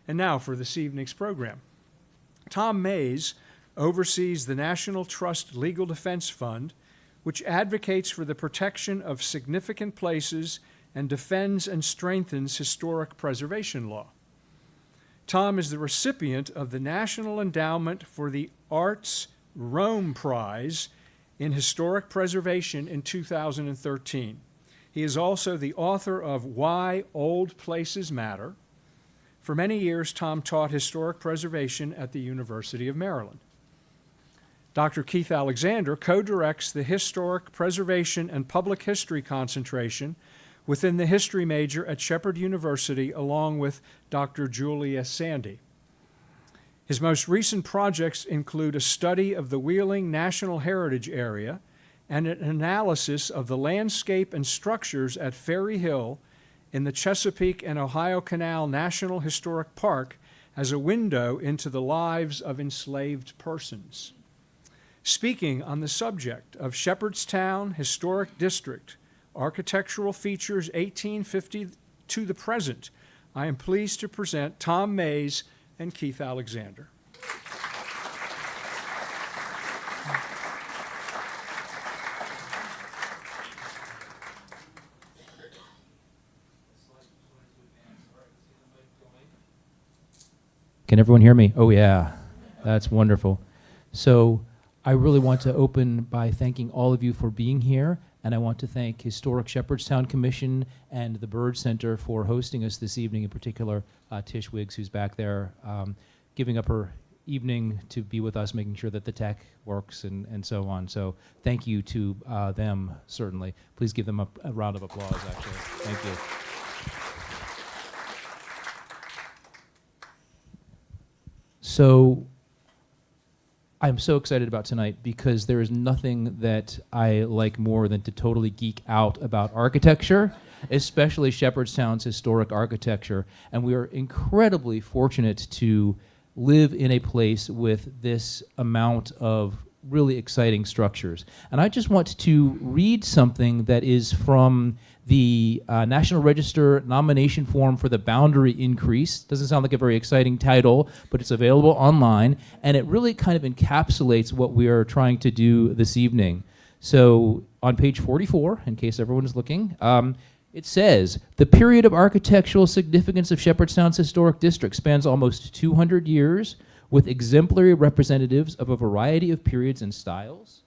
And now for this evening's program. Tom Mays oversees the National Trust Legal Defense Fund, which advocates for the protection of significant places and defends and strengthens historic preservation law. Tom is the recipient of the National Endowment for the Arts Rome Prize in Historic Preservation in 2013. He is also the author of Why Old Places Matter. For many years, Tom taught historic preservation at the University of Maryland. Dr. Keith Alexander co-directs the Historic Preservation and Public History concentration within the history major at Shepherd University, along with Dr. Julia Sandy. His most recent projects include a study of the Wheeling National Heritage Area and an analysis of the landscape and structures at Ferry Hill in the Chesapeake and Ohio Canal National Historic Park as a window into the lives of enslaved persons. Speaking on the subject of Shepherdstown Historic District, Architectural Features 1850 to the present, I am pleased to present Tom Mays and Keith Alexander. Can everyone hear me? Oh yeah, that's wonderful. So I really want to open by thanking all of you for being here, and I want to thank Historic Shepherdstown Commission and the Byrd Center for hosting us this evening, in particular Tish Wiggs, who's back there, giving up her evening to be with us, making sure that the tech works and so on. So thank you to them, certainly. Please give them a round of applause, actually. Thank you. So I'm so excited about tonight because there is nothing that I like more than to totally geek out about architecture, especially Shepherdstown's historic architecture. And we are incredibly fortunate to live in a place with this amount of really exciting structures. And I just want to read something that is from the National Register nomination form for the boundary increase. Doesn't sound like a very exciting title, but it's available online, and it really kind of encapsulates what we are trying to do this evening. So on page 44, in case everyone is looking, it says, the period of architectural significance of Shepherdstown's historic district spans almost 200 years, with exemplary representatives of a variety of periods and styles.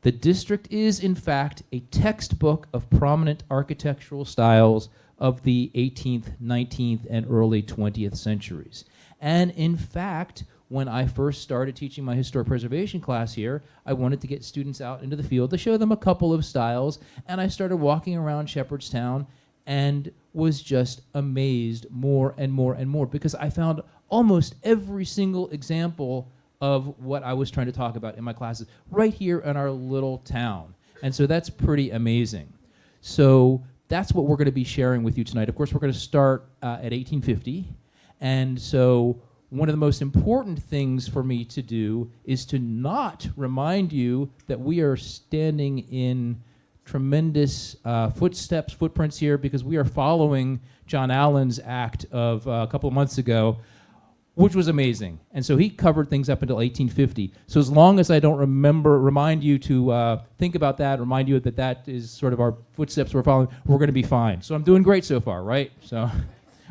The district is, in fact, a textbook of prominent architectural styles of the 18th, 19th, and early 20th centuries. And in fact, when I first started teaching my historic preservation class here, I wanted to get students out into the field to show them a couple of styles, and I started walking around Shepherdstown and was just amazed more and more and more, because I found almost every single example of what I was trying to talk about in my classes right here in our little town. And so that's pretty amazing. So that's what we're going to be sharing with you tonight. Of course, we're going to start at 1850. And so one of the most important things for me to do is to not remind you that we are standing in tremendous footprints here, because we are following John Allen's act of a couple of months ago, which was amazing. And so he covered things up until 1850. So as long as I don't remind you to think about that, remind you that that is sort of our footsteps we're following, we're going to be fine. So I'm doing great so far, right? So,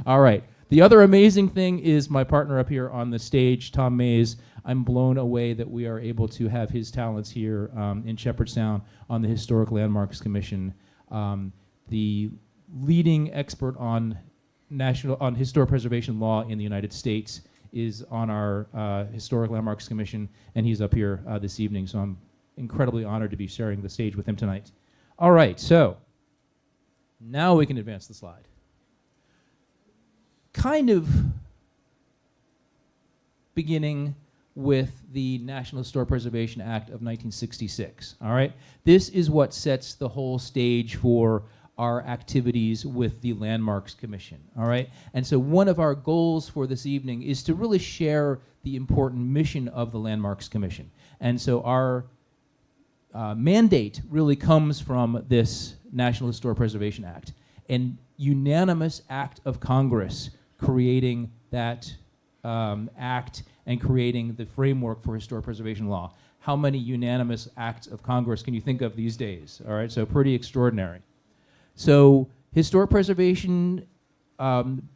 all right. The other amazing thing is my partner up here on the stage, Tom Mays. I'm blown away that we are able to have his talents here in Shepherdstown on the Historic Landmarks Commission. The leading expert on historic preservation law in the United States is on our Historic Landmarks Commission, and he's up here this evening, so I'm incredibly honored to be sharing the stage with him tonight. All right, so now we can advance the slide. Kind of beginning with the National Historic Preservation Act of 1966, all right? This is what sets the whole stage for our activities with the Landmarks Commission, all right? And so one of our goals for this evening is to really share the important mission of the Landmarks Commission. And so our mandate really comes from this National Historic Preservation Act, an unanimous act of Congress creating that act and creating the framework for historic preservation law. How many unanimous acts of Congress can you think of these days? All right, so pretty extraordinary. So historic preservation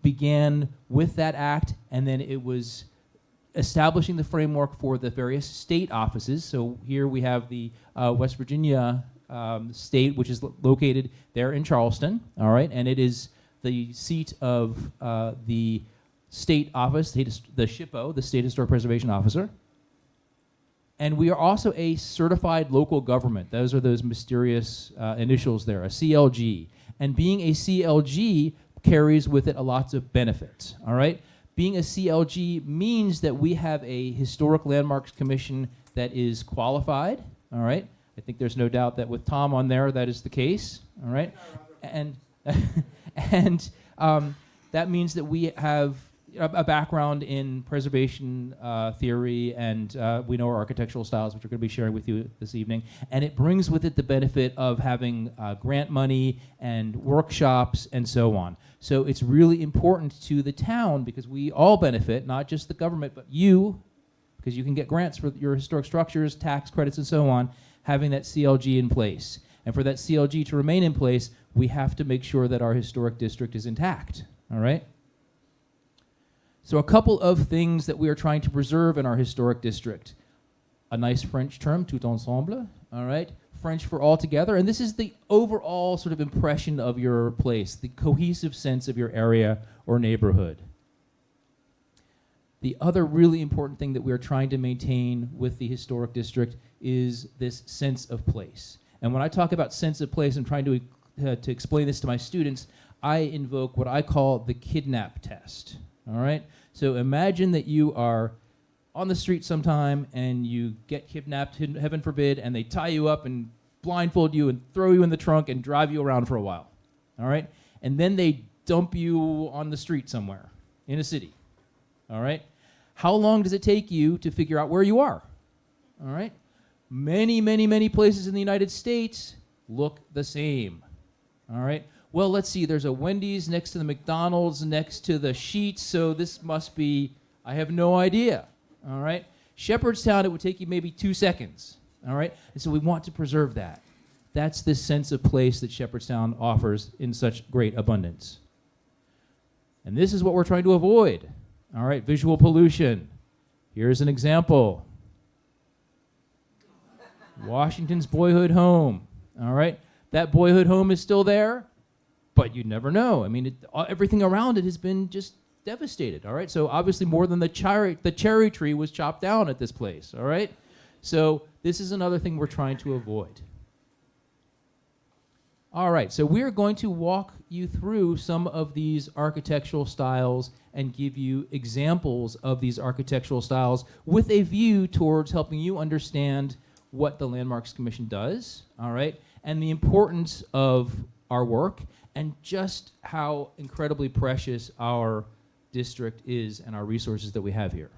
began with that act, and then it was establishing the framework for the various state offices. So here we have the West Virginia state, which is located there in Charleston, all right, and it is the seat of the state office, the SHPO, the State Historic Preservation Officer. And we are also a certified local government. Those are those mysterious initials there, a CLG. And being a CLG carries with it a lots of benefits, all right? Being a CLG means that we have a Historic Landmarks Commission that is qualified, all right? I think there's no doubt that with Tom on there, that is the case, all right? And, and that means that we have a background in preservation theory, and we know our architectural styles, which we're going to be sharing with you this evening. And it brings with it the benefit of having grant money and workshops and so on. So it's really important to the town because we all benefit, not just the government, but you, because you can get grants for your historic structures, tax credits, and so on, having that CLG in place. And for that CLG to remain in place, we have to make sure that our historic district is intact, all right? So a couple of things that we are trying to preserve in our historic district. A nice French term, tout ensemble, all right? French for all together, and this is the overall sort of impression of your place, the cohesive sense of your area or neighborhood. The other really important thing that we are trying to maintain with the historic district is this sense of place. And when I talk about sense of place, I'm trying to explain this to my students, I invoke what I call the kidnap test. All right? So imagine that you are on the street sometime and you get kidnapped, heaven forbid, and they tie you up and blindfold you and throw you in the trunk and drive you around for a while. All right? And then they dump you on the street somewhere in a city. All right? How long does it take you to figure out where you are? All right? Many, many, many places in the United States look the same. All right? Well, let's see, there's a Wendy's next to the McDonald's next to the Sheetz, so this must be, I have no idea, all right? Shepherdstown, it would take you maybe 2 seconds, all right? And so we want to preserve that. That's this sense of place that Shepherdstown offers in such great abundance. And this is what we're trying to avoid, all right? Visual pollution. Here's an example. Washington's boyhood home, all right? That boyhood home is still there, but you never know. I mean, everything around it has been just devastated, all right? So obviously more than the cherry tree was chopped down at this place, all right? So this is another thing we're trying to avoid. All right, so we're going to walk you through some of these architectural styles and give you examples of these architectural styles with a view towards helping you understand what the Landmarks Commission does, all right? And the importance of our work and just how incredibly precious our district is and our resources that we have here.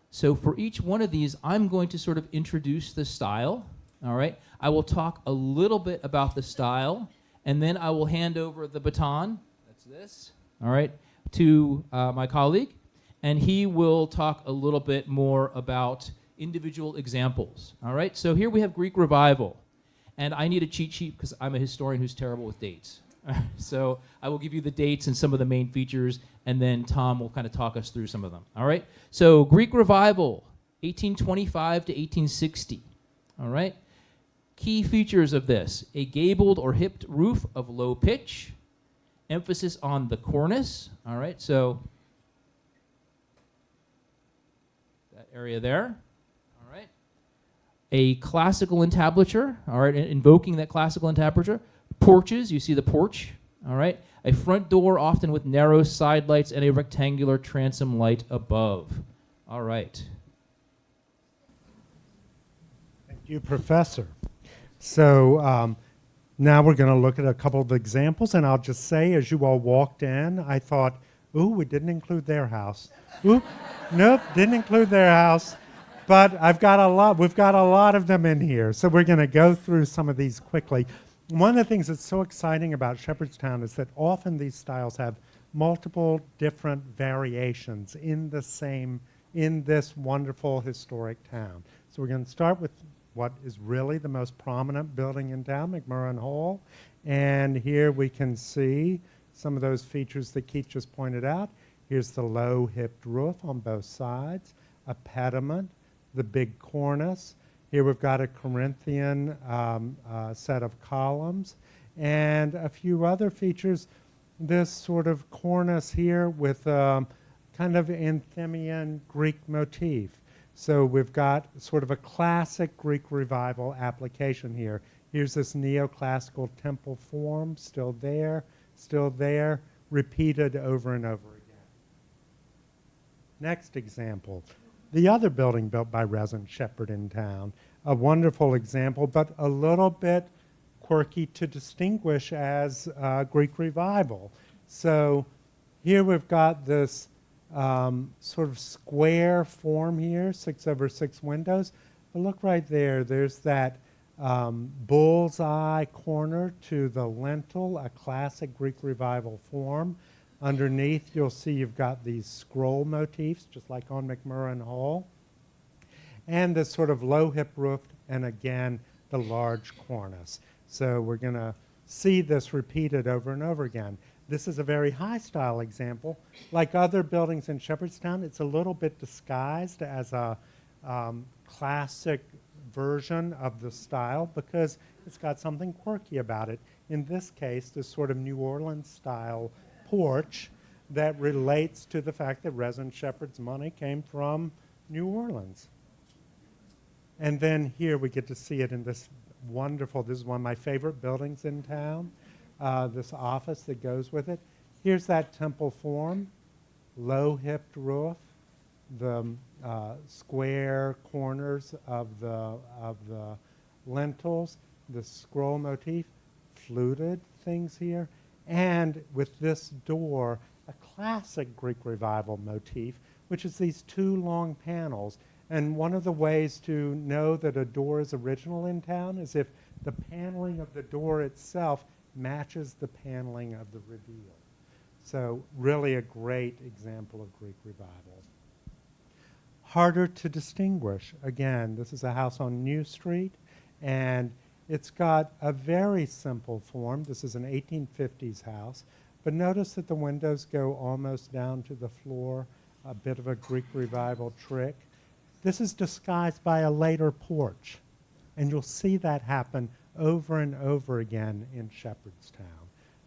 So for each one of these, I'm going to sort of introduce the style, all right? I will talk a little bit about the style, and then I will hand over the baton, that's this, all right, to my colleague, and he will talk a little bit more about individual examples, all right? So here we have Greek Revival. And I need a cheat sheet because I'm a historian who's terrible with dates. So I will give you the dates and some of the main features, and then Tom will kind of talk us through some of them. All right? So Greek Revival, 1825 to 1860. All right? Key features of this: a gabled or hipped roof of low pitch, emphasis on the cornice. All right? So that area there. A classical entablature, all right, invoking that classical entablature. Porches, you see the porch, all right. A front door, often with narrow side lights and a rectangular transom light above. All right. Thank you, Professor. So now we're going to look at a couple of examples, and I'll just say, as you all walked in, I thought, ooh, we didn't include their house. Ooh, nope, didn't include their house. But we've got a lot of them in here, so we're going to go through some of these quickly. One of the things that's so exciting about Shepherdstown is that often these styles have multiple different variations in this wonderful historic town. So we're going to start with what is really the most prominent building in town, McMurran Hall. And here we can see some of those features that Keith just pointed out. Here's the low hipped roof on both sides, a pediment, the big cornice. Here we've got a Corinthian set of columns and a few other features. This sort of cornice here with kind of Endymion Greek motif. So we've got sort of a classic Greek revival application here. Here's this neoclassical temple form, still there, repeated over and over again. Next example, the other building built by Resident Shepherd in town. A wonderful example, but a little bit quirky to distinguish as Greek revival. So here we've got this sort of square form here, 6/6 windows. But look right there, there's that bullseye corner to the lintel, a classic Greek revival form. Underneath, you'll see you've got these scroll motifs, just like on McMurran Hall. And this sort of low hip roof, and again, the large cornice. So we're going to see this repeated over and over again. This is a very high style example. Like other buildings in Shepherdstown, it's a little bit disguised as a classic version of the style because it's got something quirky about it. In this case, this sort of New Orleans style porch that relates to the fact that Resident Shepherd's money came from New Orleans. And then here we get to see it in this wonderful, this is one of my favorite buildings in town, this office that goes with it. Here's that temple form, low hipped roof, the square corners of the lintels, the scroll motif, fluted things here, and with this door, a classic Greek revival motif, which is these two long panels. And one of the ways to know that a door is original in town is if the paneling of the door itself matches the paneling of the reveal. So really a great example of Greek revival. Harder to distinguish. Again, this is a house on New Street, and it's got a very simple form. This is an 1850s house, but notice that the windows go almost down to the floor, a bit of a Greek revival trick. This is disguised by a later porch, and you'll see that happen over and over again in Shepherdstown.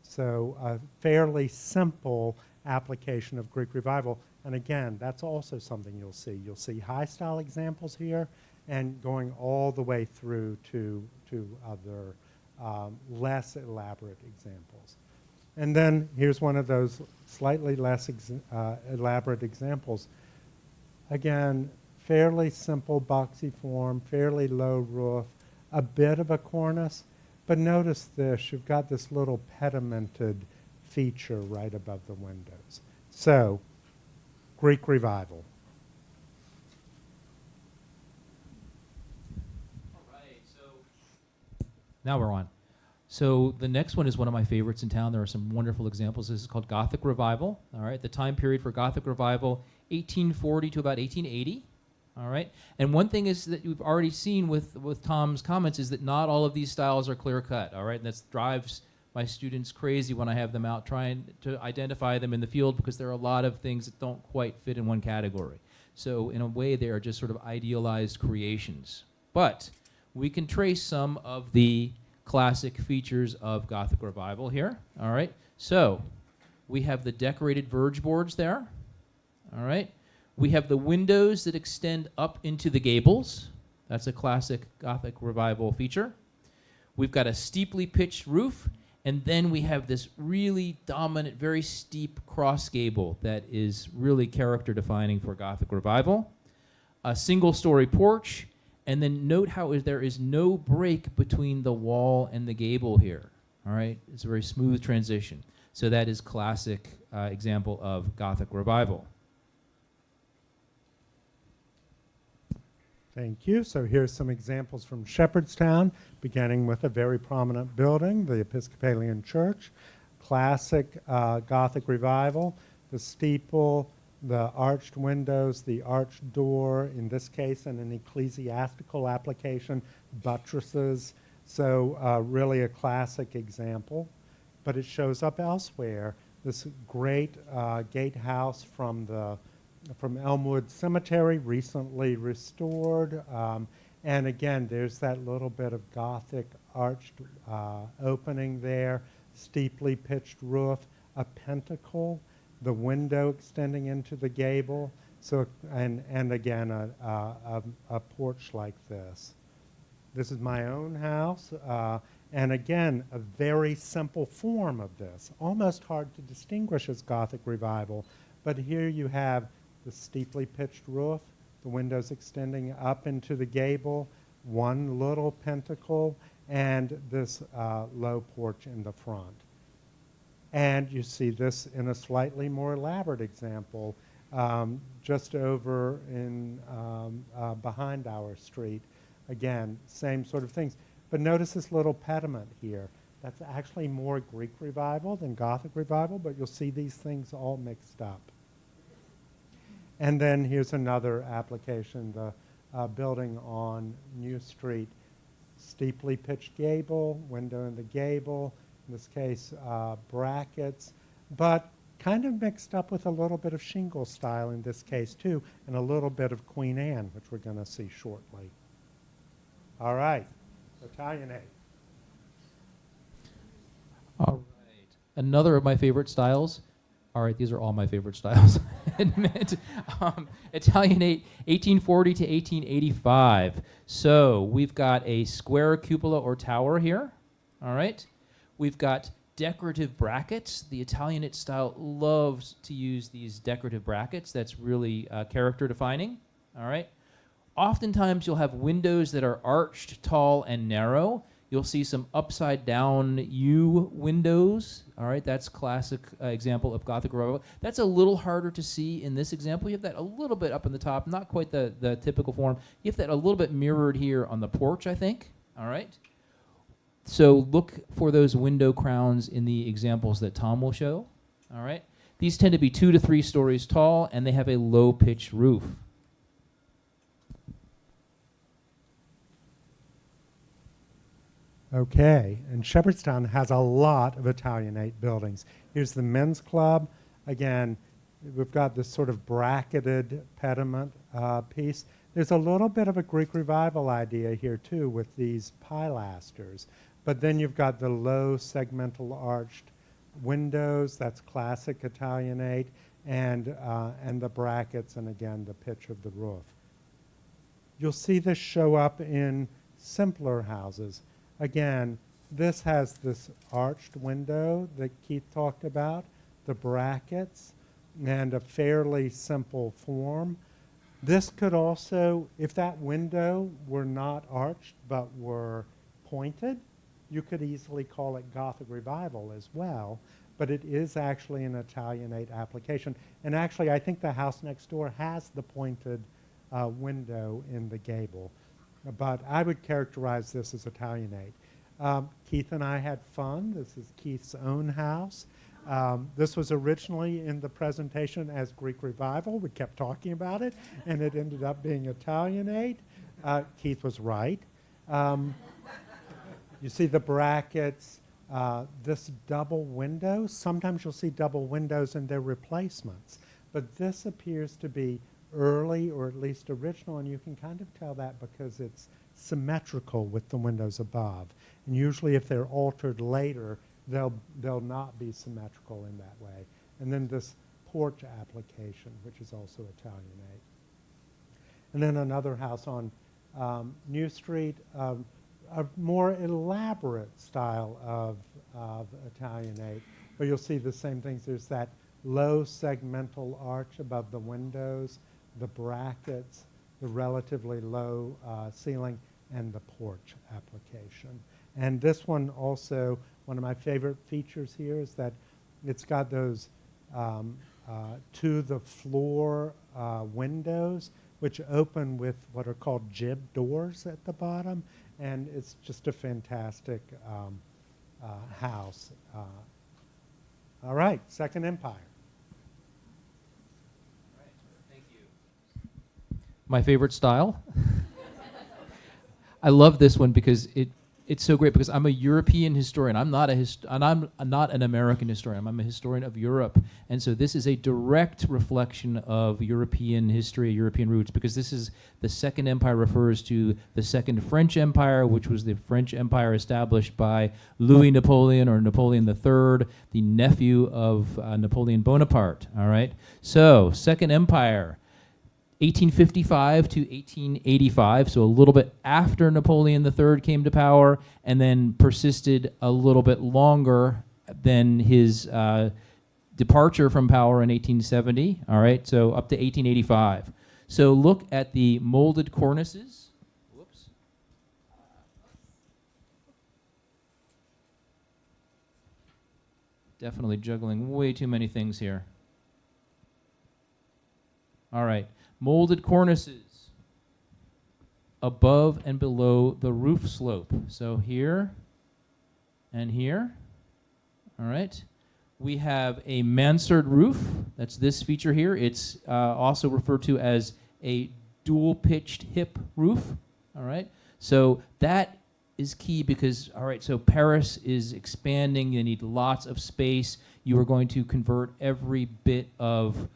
So a fairly simple application of Greek revival, and again, that's also something you'll see. You'll see high-style examples here, and going all the way through to other less elaborate examples. And then here's one of those slightly less elaborate examples. Again, fairly simple boxy form, fairly low roof, a bit of a cornice, but notice this, you've got this little pedimented feature right above the windows. So, Greek revival. All right, so now we're on. So the next one is one of my favorites in town. There are some wonderful examples. This is called Gothic Revival. All right, the time period for Gothic Revival, 1840 to about 1880. All right, and one thing is that we've already seen with Tom's comments is that not all of these styles are clear cut. All right, and that drives my students crazy when I have them out trying to identify them in the field because there are a lot of things that don't quite fit in one category. So in a way, they are just sort of idealized creations. But we can trace some of the classic features of Gothic Revival here. All right, so we have the decorated verge boards there. All right. We have the windows that extend up into the gables. That's a classic Gothic Revival feature. We've got a steeply pitched roof, and then we have this really dominant, very steep cross gable that is really character defining for Gothic Revival. A single-story porch, and then note how there is no break between the wall and the gable here. All right, it's a very smooth transition. So that is classic example of Gothic Revival. Thank you. So here's some examples from Shepherdstown, beginning with a very prominent building, the Episcopalian Church. classic Gothic revival, the steeple, the arched windows, the arched door, in this case in an ecclesiastical application, buttresses. So really a classic example, but it shows up elsewhere. This great gatehouse from Elmwood Cemetery, recently restored. And again, there's that little bit of Gothic arched opening there, steeply pitched roof, a pentacle, the window extending into the gable, so and again a porch like this. This is my own house, and again a very simple form of this, almost hard to distinguish as Gothic revival, but here you have the steeply pitched roof, the windows extending up into the gable, one little pentacle, and this low porch in the front. And you see this in a slightly more elaborate example, just over in behind our street. Again, same sort of things. But notice this little pediment here. That's actually more Greek revival than Gothic revival, but you'll see these things all mixed up. And then here's another application, the building on New Street, steeply pitched gable, window in the gable, in this case brackets, but kind of mixed up with a little bit of shingle style in this case too, and a little bit of Queen Anne, which we're going to see shortly. All right, Italianate. All right. Another of my favorite styles. All right, these are all my favorite styles, I admit. Italianate, 1840 to 1885. So we've got a square cupola or tower here. All right. We've got decorative brackets. The Italianate style loves to use these decorative brackets. That's really character defining. All right. Oftentimes you'll have windows that are arched, tall, and narrow. You'll see some upside down U windows. All right, that's classic example of Gothic revival. That's a little harder to see in this example. You have that a little bit up in the top, not quite the typical form. You have that a little bit mirrored here on the porch, I think. All right. So look for those window crowns in the examples that Tom will show. All right. These tend to be 2 to 3 stories tall, and they have a low pitched roof. Okay, and Shepherdstown has a lot of Italianate buildings. Here's the men's club. Again, we've got this sort of bracketed pediment piece. There's a little bit of a Greek revival idea here too with these pilasters. But then you've got the low segmental arched windows, that's classic Italianate, and the brackets, and again, the pitch of the roof. You'll see this show up in simpler houses. Again, this has this arched window that Keith talked about, the brackets, and a fairly simple form. This could also, if that window were not arched but were pointed, you could easily call it Gothic revival as well, but it is actually an Italianate application. And actually, I think the house next door has the pointed window in the gable. But I would characterize this as Italianate. Keith and I had fun. This is Keith's own house. This was originally in the presentation as Greek revival. We kept talking about it, and it ended up being Italianate. Keith was right. You see the brackets, this double window. Sometimes you'll see double windows and their replacements. But this appears to be early or at least original, and you can kind of tell that because it's symmetrical with the windows above. And usually if they're altered later, they'll not be symmetrical in that way. And then this porch application, which is also Italianate. And then another house on New Street, a more elaborate style of Italianate, but you'll see the same things. There's that low segmental arch above the windows, the brackets, the relatively low ceiling, and the porch application. And this one also, one of my favorite features here is that it's got those to the floor windows, which open with what are called jib doors at the bottom. And it's just a fantastic house. All right, Second Empire. Thank you. My favorite style. I love this one because it's so great because I'm a European historian. I'm not I'm not an American historian. I'm a historian of Europe, and so this is a direct reflection of European history, European roots. Because this is the Second Empire refers to the Second French Empire, which was the French Empire established by Louis Napoleon or Napoleon III, the nephew of Napoleon Bonaparte. All right, so Second Empire. 1855 to 1885, so a little bit after Napoleon III came to power, and then persisted a little bit longer than his departure from power in 1870, all right, so up to 1885. So look at the molded cornices. Whoops. Definitely juggling way too many things here. All right. Molded cornices above and below the roof slope. So here and here. All right. We have a mansard roof. That's this feature here. It's also referred to as a dual-pitched hip roof. All right. So that is key because, all right, so Paris is expanding. You need lots of space. You are going to convert every bit of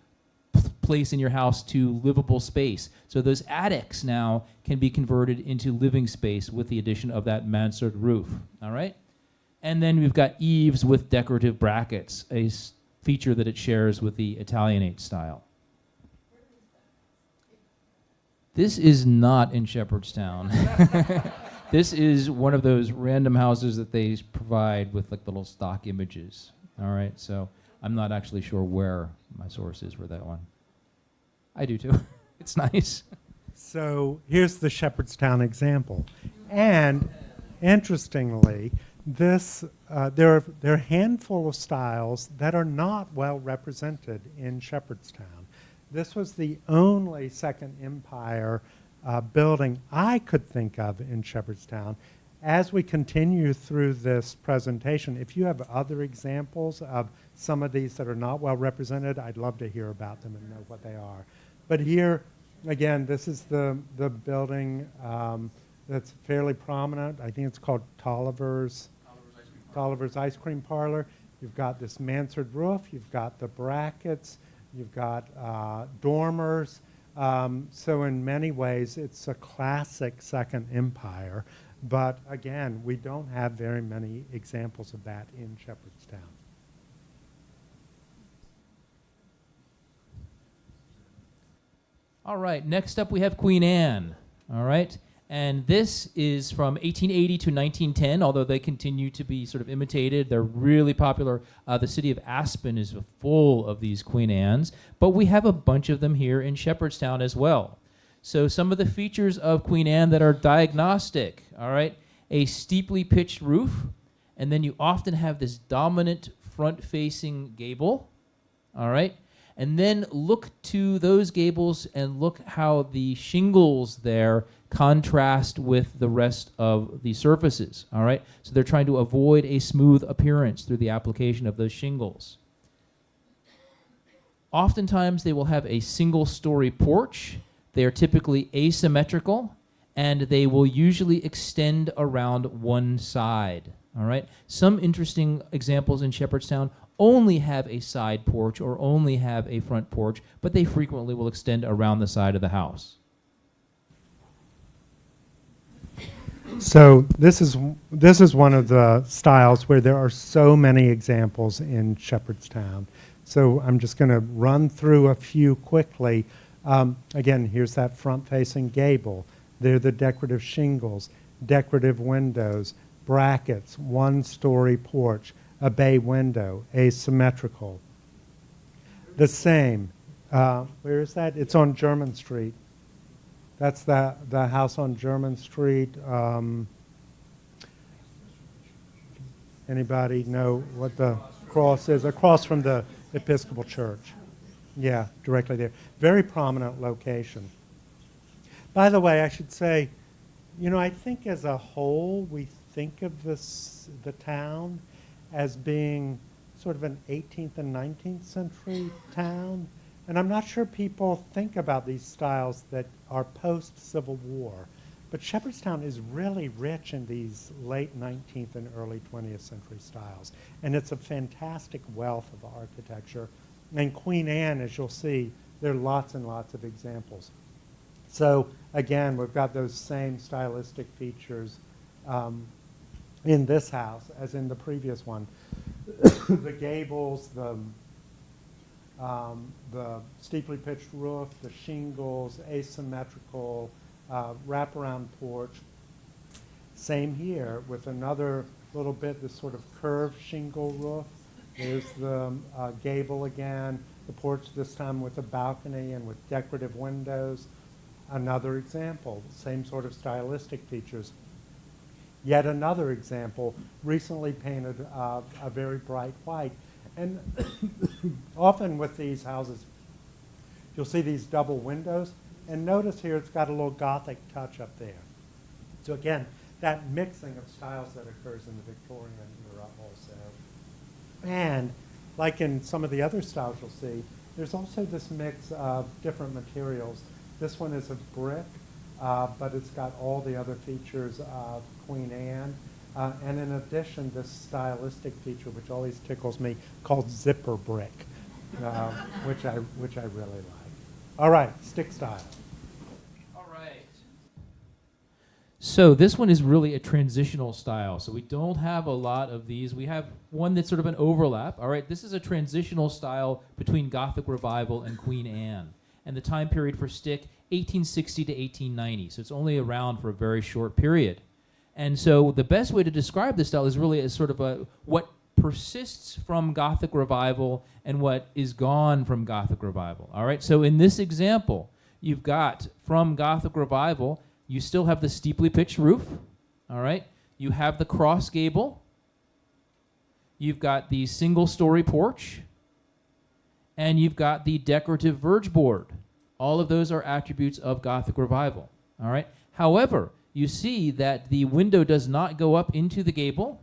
place in your house to livable space. So those attics now can be converted into living space with the addition of that mansard roof. All right? And then we've got eaves with decorative brackets, a feature that it shares with the Italianate style. This is not in Shepherdstown. This is one of those random houses that they provide with like little stock images. All right? So I'm not actually sure where my source is for that one. I do too. It's nice. So here's the Shepherdstown example. And interestingly, this there are a handful of styles that are not well represented in Shepherdstown. This was the only Second Empire building I could think of in Shepherdstown. As we continue through this presentation, if you have other examples of some of these that are not well represented, I'd love to hear about them and know what they are. But here, again, this is the building that's fairly prominent. I think it's called Tolliver's Ice Cream Parlor. You've got this mansard roof. You've got the brackets. You've got dormers. So in many ways, it's a classic Second Empire. But again, we don't have very many examples of that in Shepherdstown. All right, next up we have Queen Anne. All right, and this is from 1880 to 1910, although they continue to be sort of imitated. They're really popular. The city of Aspen is full of these Queen Annes, but we have a bunch of them here in Shepherdstown as well. So some of the features of Queen Anne that are diagnostic, all right, a steeply pitched roof, and then you often have this dominant front-facing gable, all right? And then look to those gables and look how the shingles there contrast with the rest of the surfaces, all right? So they're trying to avoid a smooth appearance through the application of those shingles. Oftentimes they will have a single-story porch. They are typically asymmetrical, and they will usually extend around one side, all right? Some interesting examples in Shepherdstown only have a side porch or only have a front porch, but they frequently will extend around the side of the house. So this is one of the styles where there are so many examples in Shepherdstown. So I'm just going to run through a few quickly. Again, here's that front-facing gable. There are the decorative shingles, decorative windows, brackets, one-story porch, a bay window, asymmetrical. The same. Where is that? It's on German Street. That's the house on German Street. Anybody know what the cross is? Across from the Episcopal Church. Yeah, directly there. Very prominent location. By the way, I should say, you know, I think as a whole, we think of the town as being sort of an 18th and 19th century town. And I'm not sure people think about these styles that are post-Civil War. But Shepherdstown is really rich in these late 19th and early 20th century styles. And it's a fantastic wealth of architecture. And Queen Anne, as you'll see, there are lots and lots of examples. So again, we've got those same stylistic features in this house as in the previous one. The gables, the steeply pitched roof, the shingles, asymmetrical, wraparound porch. Same here with another little bit, this sort of curved shingle roof. There's the gable again, the porch this time with a balcony and with decorative windows. Another example, same sort of stylistic features. Yet another example, recently painted a very bright white. And often with these houses, you'll see these double windows. And notice here it's got a little Gothic touch up there. So again, that mixing of styles that occurs in the Victorian era also. And like in some of the other styles you'll see, there's also this mix of different materials. This one is of brick, but it's got all the other features of Queen Anne. And in addition, this stylistic feature, which always tickles me, called zipper brick, which I really like. All right, stick style. All right. So this one is really a transitional style. So we don't have a lot of these. We have one that's sort of an overlap. All right, this is a transitional style between Gothic Revival and Queen Anne. And the time period for stick, 1860 to 1890. So it's only around for a very short period. And so the best way to describe this style is really as sort of what persists from Gothic Revival and what is gone from Gothic Revival. All right, so in this example, you've got from Gothic Revival, you still have the steeply pitched roof. All right, you have the cross gable. You've got the single-story porch. And you've got the decorative verge board. All of those are attributes of Gothic Revival. All right. However, you see that the window does not go up into the gable.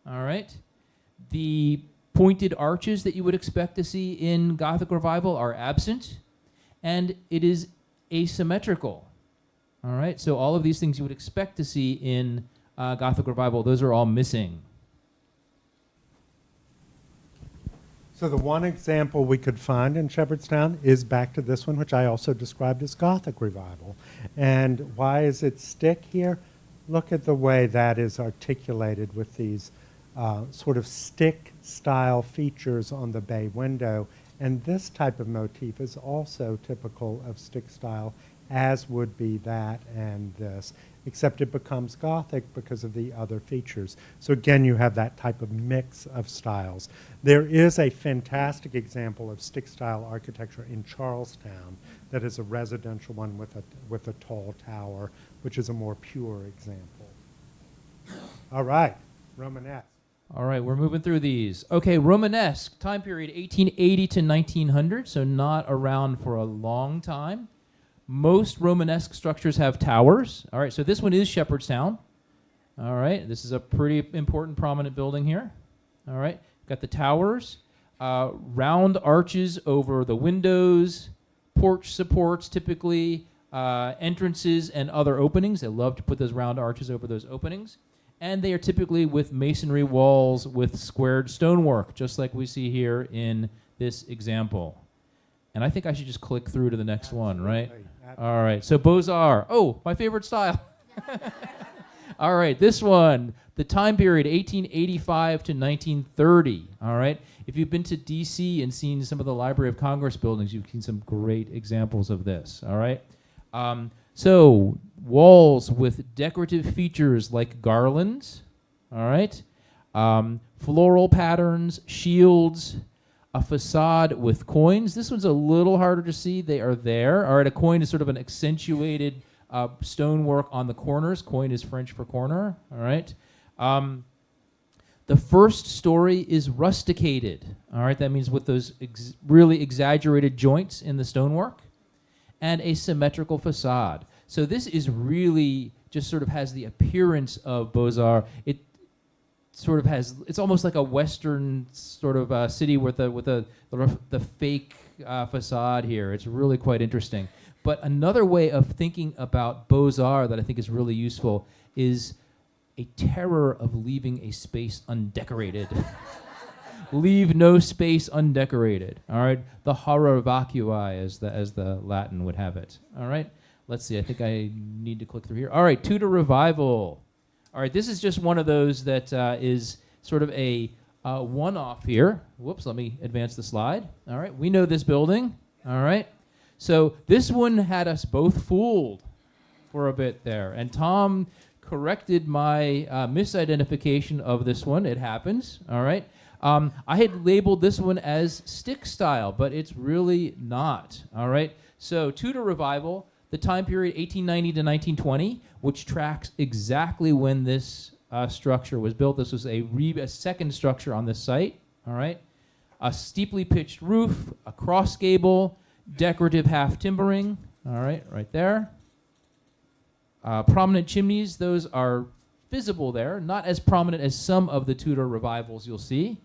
All right. The pointed arches that you would expect to see in Gothic Revival are absent, and it is asymmetrical. All right. So all of these things you would expect to see in Gothic Revival, those are all missing. So the one example we could find in Shepherdstown is back to this one, which I also described as Gothic Revival. And why is it stick here? Look at the way that is articulated with these sort of stick-style features on the bay window. And this type of motif is also typical of stick style, as would be that and this, except it becomes Gothic because of the other features. So again, you have that type of mix of styles. There is a fantastic example of stick-style architecture in Charlestown that is a residential one with a tall tower, which is a more pure example. All right, Romanesque. All right, we're moving through these. Okay, Romanesque, time period 1880 to 1900, so not around for a long time. Most Romanesque structures have towers. All right, so this one is Shepherdstown. All right, this is a pretty important, prominent building here. All right, got the towers, round arches over the windows, porch supports typically, entrances and other openings. They love to put those round arches over those openings. And they are typically with masonry walls with squared stonework, just like we see here in this example. And I think I should just click through to the next one, right? All right, so Beaux-Arts. Oh, my favorite style. All right, this one, the time period, 1885 to 1930. All right, if you've been to D.C. and seen some of the Library of Congress buildings, you've seen some great examples of this. All right, so walls with decorative features like garlands. All right, floral patterns, shields, a facade with coins. This one's a little harder to see. They are there. All right, a coin is sort of an accentuated stonework on the corners. Coin is French for corner. All right. The first story is rusticated. All right, that means with those really exaggerated joints in the stonework, and a symmetrical facade. So this is really just sort of has the appearance of Beaux-Arts. It sort of has, it's almost like a Western sort of city with the fake facade here. It's really quite interesting. But another way of thinking about Beaux-Arts that I think is really useful is a terror of leaving a space undecorated. Leave no space undecorated. All right, the horror vacui, as the Latin would have it. All right, let's see. I think I need to click through here. All right, Tudor Revival. All right, this is just one of those that is sort of a one-off here. Whoops, let me advance the slide. All right, we know this building. All right, so this one had us both fooled for a bit there, and Tom corrected my misidentification of this one. It happens. All right. I had labeled this one as stick style, but it's really not. All right. So Tudor Revival, the time period 1890 to 1920, which tracks exactly when this structure was built. This was a second structure on this site. All right. A steeply pitched roof, a cross gable, decorative half timbering. All right, right there. Prominent chimneys, those are visible there, not as prominent as some of the Tudor revivals you'll see.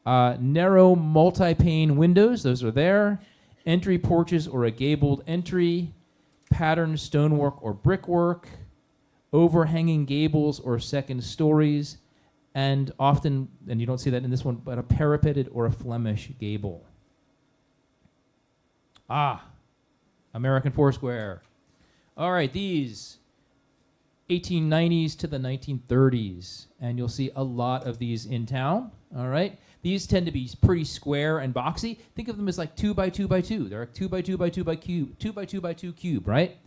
Narrow multi-pane windows, those are there. Entry porches or a gabled entry. Patterned stonework or brickwork. Overhanging gables or second stories. And often, and you don't see that in this one, but a parapeted or a Flemish gable. American Foursquare. All right, these 1890s to the 1930s, and you'll see a lot of these in town. All right, these tend to be pretty square and boxy. Think of them as like 2 by 2 by 2. They're a 2 by 2 by 2 by cube, 2 by 2 by 2 cube, right?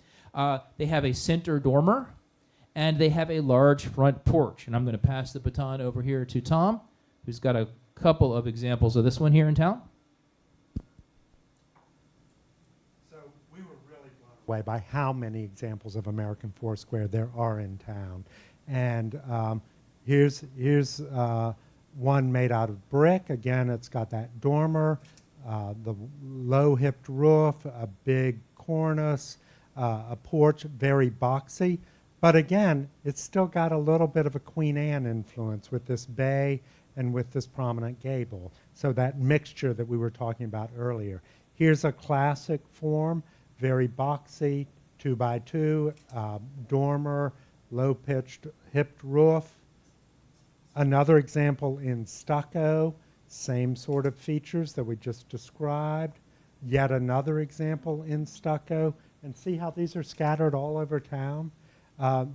They have a center dormer, and they have a large front porch. And I'm going to pass the baton over here to Tom, who's got a couple of examples of this one here in town. Way by how many examples of American Foursquare there are in town. And here's one made out of brick. Again, it's got that dormer, the low-hipped roof, a big cornice, a porch, very boxy. But again, it's still got a little bit of a Queen Anne influence with this bay and with this prominent gable. So that mixture that we were talking about earlier. Here's a classic form. Very boxy, 2 by 2, dormer, low-pitched, hipped roof. Another example in stucco, same sort of features that we just described. Yet another example in stucco. And see how these are scattered all over town?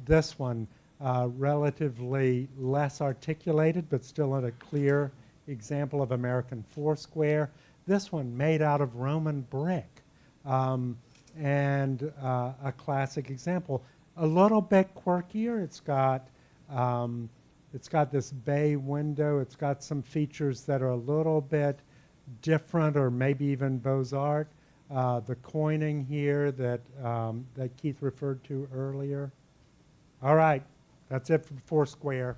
This one, relatively less articulated, but still a clear example of American Foursquare. This one made out of Roman brick. And a classic example. A little bit quirkier. It's got this bay window. It's got some features that are a little bit different, or maybe even Beaux-Arts. The coining here that Keith referred to earlier. All right, that's it for Foursquare.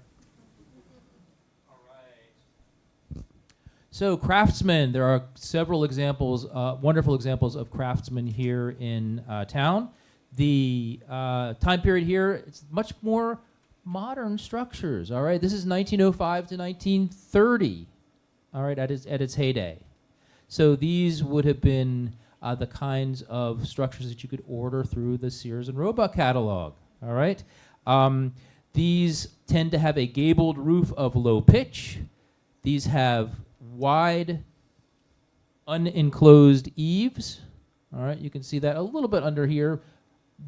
So craftsmen, there are several examples, wonderful examples of craftsmen here in town. The time period here, it's much more modern structures, all right? This is 1905 to 1930, all right, at its heyday. So these would have been the kinds of structures that you could order through the Sears and Roebuck catalog, all right? These tend to have a gabled roof of low pitch. These have wide, unenclosed eaves. All right, you can see that a little bit under here.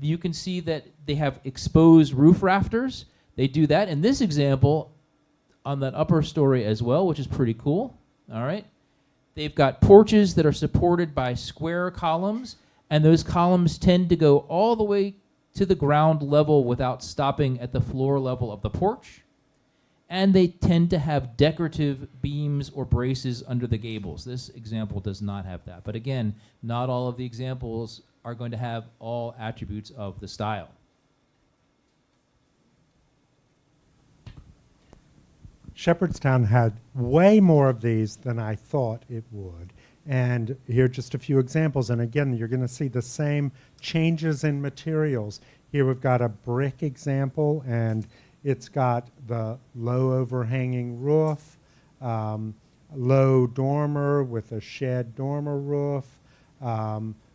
You can see that they have exposed roof rafters. They do that in this example on that upper story as well, which is pretty cool. All right, they've got porches that are supported by square columns, and those columns tend to go all the way to the ground level without stopping at the floor level of the porch. And they tend to have decorative beams or braces under the gables. This example does not have that. But again, not all of the examples are going to have all attributes of the style. Shepherdstown had way more of these than I thought it would. And here are just a few examples. And again, you're going to see the same changes in materials. Here we've got a brick example, and It's got the low overhanging roof, low dormer with a shed dormer roof,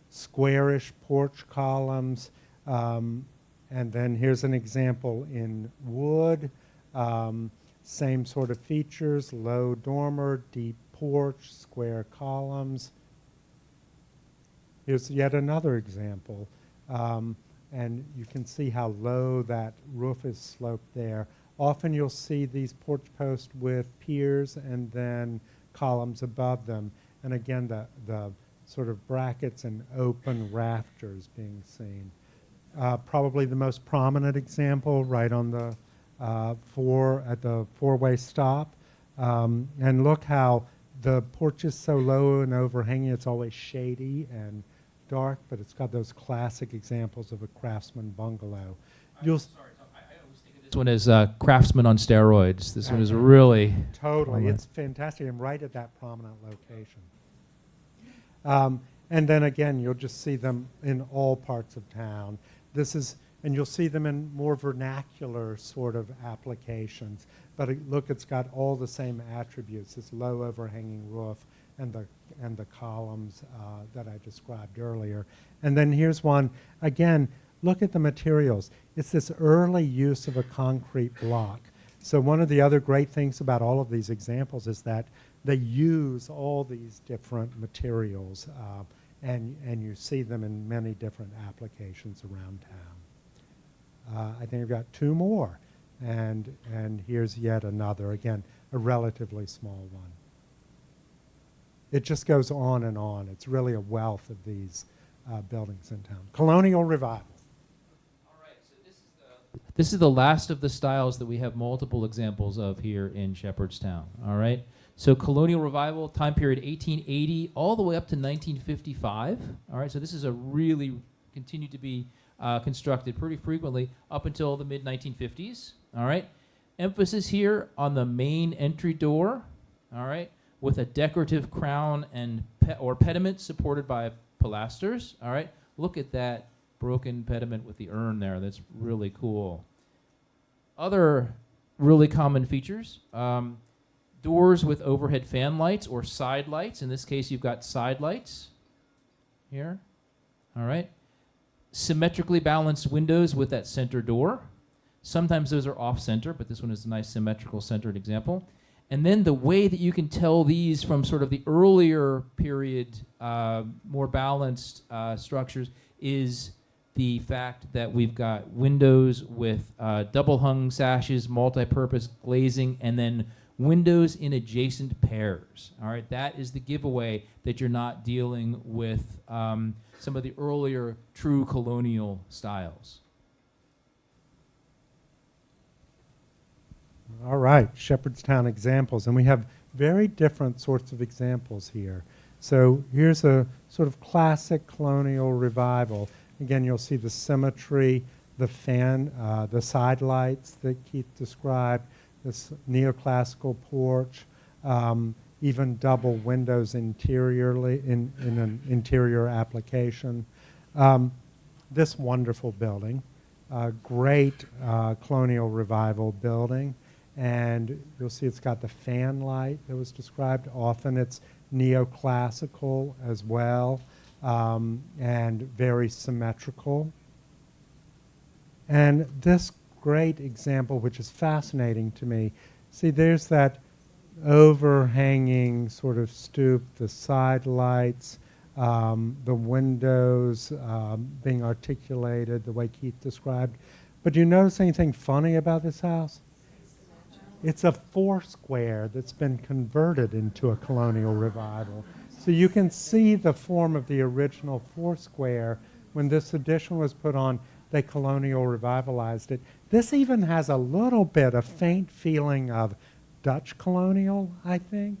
squarish porch columns, and then here's an example in wood. Same sort of features, low dormer, deep porch, square columns. Here's yet another example. And you can see how low that roof is sloped there. Often you'll see these porch posts with piers and then columns above them. And again, the sort of brackets and open rafters being seen. Probably the most prominent example right on the at the four-way stop. And look how the porch is so low and overhanging, it's always shady and dark, but it's got those classic examples of a craftsman bungalow. You'll Sorry, Tom, I always think of this one as Craftsman on steroids. This one is really... Totally. It's fantastic and right at that prominent location. And then again, you'll just see them in all parts of town. And you'll see them in more vernacular sort of applications. But look, it's got all the same attributes, this low overhanging roof and the columns that I described earlier. And then here's one, again, look at the materials. It's this early use of a concrete block. So one of the other great things about all of these examples is that they use all these different materials, and you see them in many different applications around town. I think I've got two more, and here's yet another, again, a relatively small one. It just goes on and on. It's really a wealth of these buildings in town. Colonial Revival. All right, so this is the last of the styles that we have multiple examples of here in Shepherdstown. All right, so Colonial Revival, time period 1880 all the way up to 1955. All right, so this is a really continued to be constructed pretty frequently up until the mid-1950s. All right, emphasis here on the main entry door. All right, with a decorative crown and pediment supported by pilasters. All right, look at that broken pediment with the urn there. That's really cool. Other really common features, doors with overhead fan lights or side lights. In this case, you've got side lights here. All right, symmetrically balanced windows with that center door. Sometimes those are off-center, but this one is a nice symmetrical centered example. And then the way that you can tell these from sort of the earlier period, more balanced structures is the fact that we've got windows with double hung sashes, multi-purpose glazing, and then windows in adjacent pairs. All right, that is the giveaway that you're not dealing with some of the earlier true colonial styles. All right, Shepherdstown examples. And we have very different sorts of examples here. So here's a sort of classic colonial revival. Again, you'll see the symmetry, the fan, the side lights that Keith described, this neoclassical porch, even double windows interiorly in an interior application. This wonderful building, great colonial revival building. And you'll see it's got the fan light that was described. Often it's neoclassical as well, and very symmetrical. And this great example, which is fascinating to me, see there's that overhanging sort of stoop, the side lights, the windows being articulated the way Keith described. But do you notice anything funny about this house? It's a four-square that's been converted into a colonial revival. So you can see the form of the original four-square. When this addition was put on, they colonial revitalized it. This even has a little bit, a faint feeling of Dutch colonial, I think.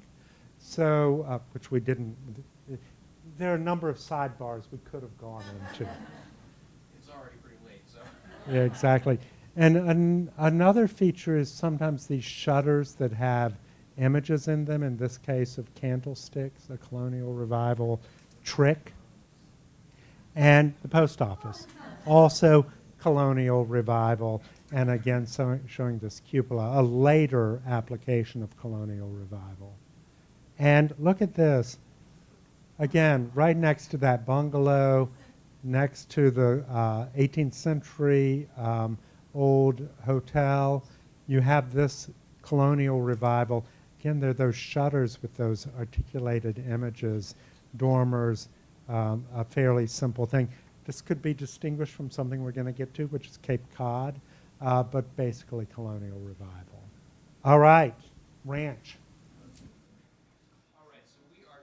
So, which we didn't. There are a number of sidebars we could have gone into. It's already pretty late, so. Yeah, exactly. And another feature is sometimes these shutters that have images in them, in this case of candlesticks, a colonial revival trick. And the post office, also colonial revival. and again showing this cupola, a later application of colonial revival. And look at this. Again, right next to that bungalow, next to the 18th century old hotel, you have this colonial revival. Again, there are those shutters with those articulated images, dormers, a fairly simple thing. This could be distinguished from something we're going to get to, which is Cape Cod, but basically colonial revival. All right, ranch.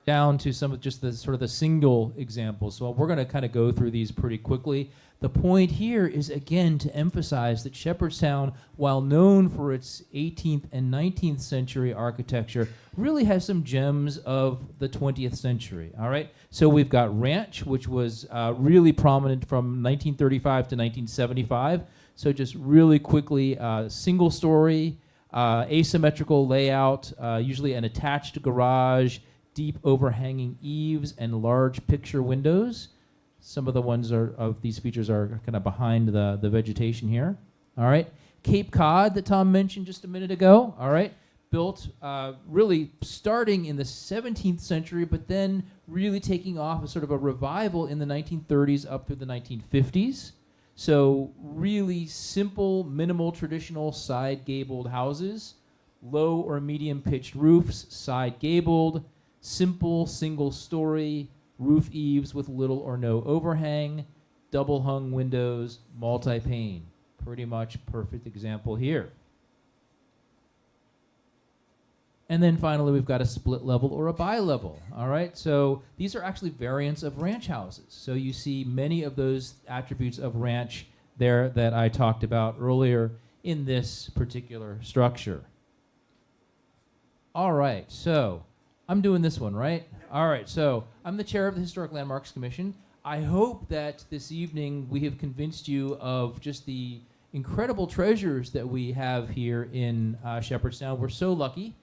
Down to some of just the sort of the single examples. So we're going to kind of go through these pretty quickly. The point here is, again, to emphasize that Shepherdstown, while known for its 18th and 19th century architecture, really has some gems of the 20th century, all right? So we've got Ranch, which was really prominent from 1935 to 1975. So just really quickly, single story, asymmetrical layout, usually an attached garage, deep overhanging eaves, and large picture windows. Some of the ones of these features are kind of behind the vegetation here. All right. Cape Cod that Tom mentioned just a minute ago. All right. Built really starting in the 17th century, but then really taking off as sort of a revival in the 1930s up through the 1950s. So really simple, minimal, traditional side gabled houses, low or medium pitched roofs, side gabled, simple single story, roof eaves with little or no overhang, double hung windows, multi-pane. Pretty much perfect example here. And then finally, we've got a split level or a bi-level. All right, so these are actually variants of ranch houses. So you see many of those attributes of ranch there that I talked about earlier in this particular structure. All right, so I'm doing this one, right? All right, so I'm the chair of the Historic Landmarks Commission. I hope that this evening we have convinced you of just the incredible treasures that we have here in Shepherdstown. We're so lucky.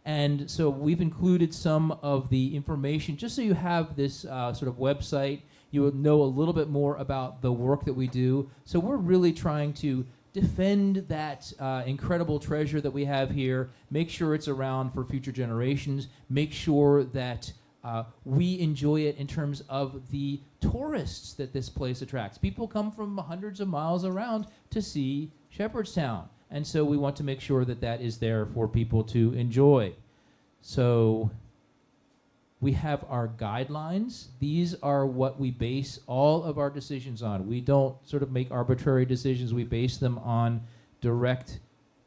And so we've included some of the information just so you have this sort of website. You will know a little bit more about the work that we do. So we're really trying to defend that incredible treasure that we have here, make sure it's around for future generations, make sure that we enjoy it in terms of the tourists that this place attracts. People come from hundreds of miles around to see Shepherdstown, and so we want to make sure that that is there for people to enjoy. So we have our guidelines. These are what we base all of our decisions on. We don't sort of make arbitrary decisions. We base them on direct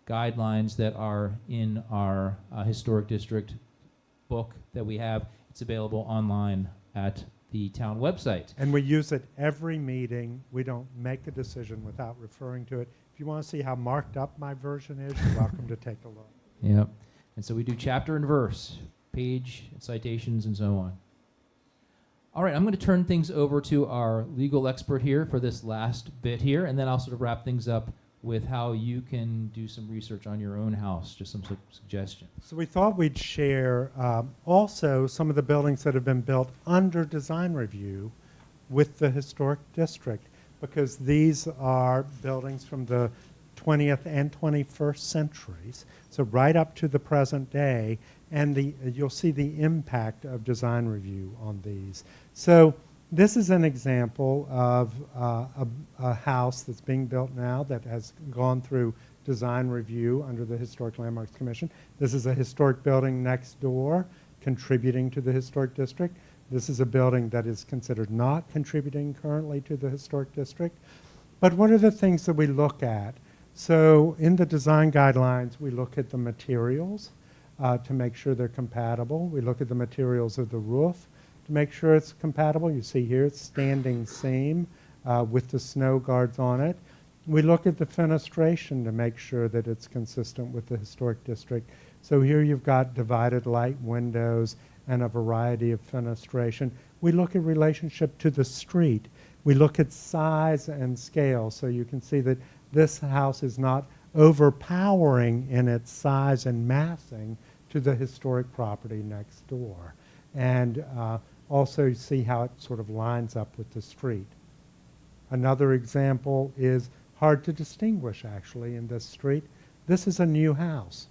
guidelines that are in our historic district book that we have. It's available online at the town website. And we use it every meeting. We don't make a decision without referring to it. If you want to see how marked up my version is, you're welcome to take a look. Yep. And so we do chapter and verse, page, citations, and so on. All right, I'm going to turn things over to our legal expert here for this last bit here, and then I'll sort of wrap things up with how you can do some research on your own house, just some suggestions. So we thought we'd share also some of the buildings that have been built under design review with the historic district, because these are buildings from the 20th and 21st centuries, so right up to the present day, and you'll see the impact of design review on these. So this is an example of a house that's being built now that has gone through design review under the Historic Landmarks Commission. This is a historic building next door contributing to the historic district. This is a building that is considered not contributing currently to the historic district. But what are the things that we look at? So in the design guidelines, we look at the materials to make sure they're compatible. We look at the materials of the roof to make sure it's compatible. You see here it's standing seam with the snow guards on it. We look at the fenestration to make sure that it's consistent with the historic district. So here you've got divided light windows and a variety of fenestration. We look at relationship to the street. We look at size and scale. So you can see that this house is not overpowering in its size and massing to the historic property next door. And also see how it sort of lines up with the street. Another example is hard to distinguish actually in this street. This is a new house.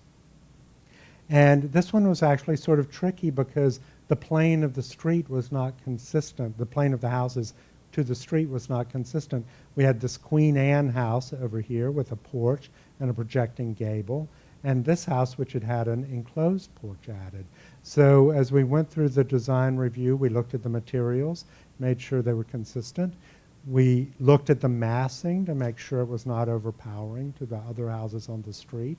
And this one was actually sort of tricky because the plane of the street was not consistent. The plane of the houses to the street was not consistent. We had this Queen Anne house over here with a porch and a projecting gable, and this house which had an enclosed porch added. So as we went through the design review, we looked at the materials, made sure they were consistent. We looked at the massing to make sure it was not overpowering to the other houses on the street.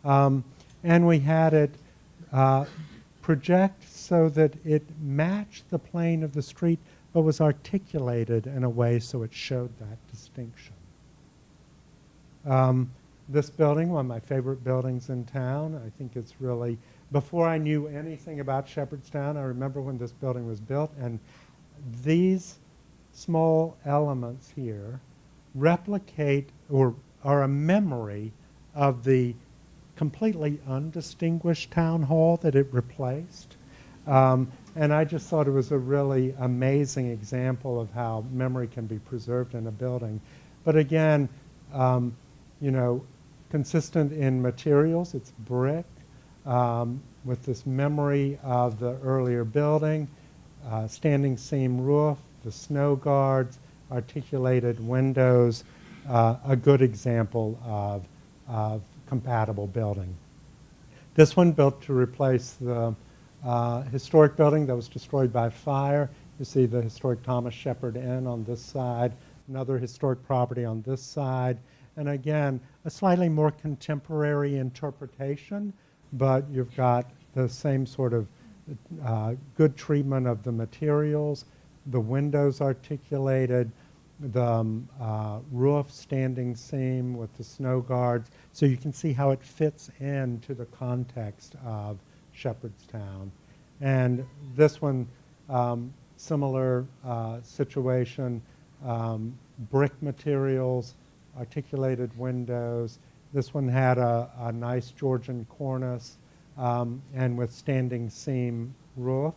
And we had it project so that it matched the plane of the street but was articulated in a way so it showed that distinction. This building, one of my favorite buildings in town, I think it's really, before I knew anything about Shepherdstown, I remember when this building was built, and these small elements here replicate or are a memory of the completely undistinguished town hall that it replaced. And I just thought it was a really amazing example of how memory can be preserved in a building. But again, you know, consistent in materials, it's brick with this memory of the earlier building, standing seam roof, the snow guards, articulated windows, a good example of compatible building. This one built to replace the historic building that was destroyed by fire. You see the historic Thomas Shepherd Inn on this side, another historic property on this side, and again, a slightly more contemporary interpretation, but you've got the same sort of good treatment of the materials, the windows articulated, the roof standing seam with the snow guards, so you can see how it fits into the context of Shepherdstown. And this one, similar situation, brick materials, articulated windows. This one had a nice Georgian cornice and with standing seam roof.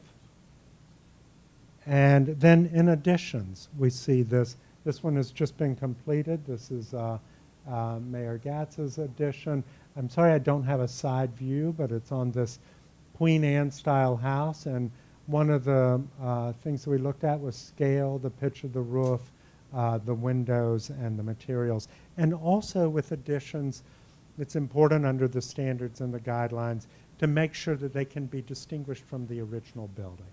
And then in additions, we see this. This one has just been completed. This is Mayor Gatz's addition. I'm sorry I don't have a side view, but it's on this Queen Anne style house. And one of the things that we looked at was scale, the pitch of the roof, the windows, and the materials. And also with additions, it's important under the standards and the guidelines to make sure that they can be distinguished from the original building.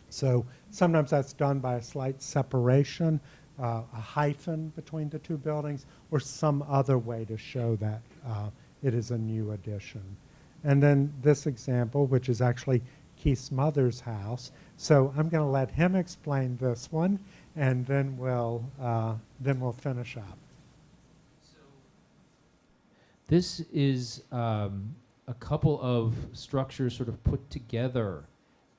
So sometimes that's done by a slight separation, a hyphen between the two buildings, or some other way to show that it is a new addition. And then this example, which is actually Keith's mother's house. So I'm going to let him explain this one, and then we'll finish up. So this is a couple of structures sort of put together,